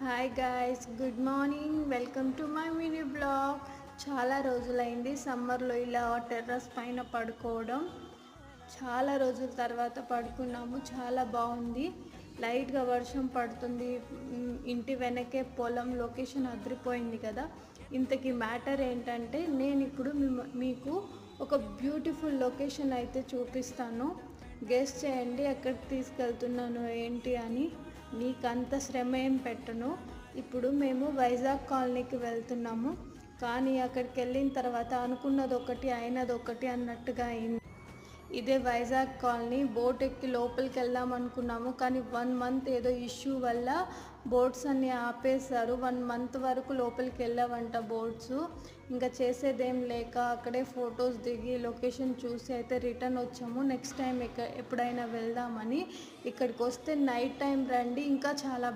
Hi guys, good morning. Welcome to my mini blog. చాలా రోజులైంది సమ్మర్లో ఇలా టెర్రస్ పైన పడుకోవడం. చాలా రోజుల తర్వాత పడుకున్నాము. చాలా బాగుంది. లైట్గా వర్షం పడుతుంది. ఇంటి వెనకే పొలం. లొకేషన్ అదిరిపోయింది కదా. ఇంతకీ మ్యాటర్ ఏంటంటే, నేను ఇప్పుడు మీకు ఒక బ్యూటిఫుల్ లొకేషన్ అయితే చూపిస్తాను. గెస్ చేయండి ఎక్కడికి తీసుకెళ్తున్నాను ఏంటి అని. మీకు అంత శ్రమ ఏం పెట్టను. ఇప్పుడు మేము వైజాగ్ కాలనీకి వెళ్తున్నాము. కానీ అక్కడికి వెళ్ళిన తర్వాత అనుకున్నది ఒకటి అయినది ఒకటి అన్నట్టుగా అయింది. ఇదే వైజాగ్ కాలనీ. బోట్ ఎక్కి లోపలికి వెళ్దాం అనుకున్నాము, కానీ 1 మంత్ ఏదో ఇష్యూ వల్ల బోట్స్ అన్నీ ఆపేశారు. 1 మంత్ వరకు లోపలికి వెళ్ళావంట బోట్స్. ఇంకా చేసేదేం లేక అక్కడే ఫొటోస్ దిగి లొకేషన్ చూసి అయితే రిటర్న్ వచ్చాము. నెక్స్ట్ టైం ఎప్పుడైనా వెళ్దామని. ఇక్కడికి వస్తే నైట్ టైం రండి, ఇంకా చాలా బాగుంటుంది.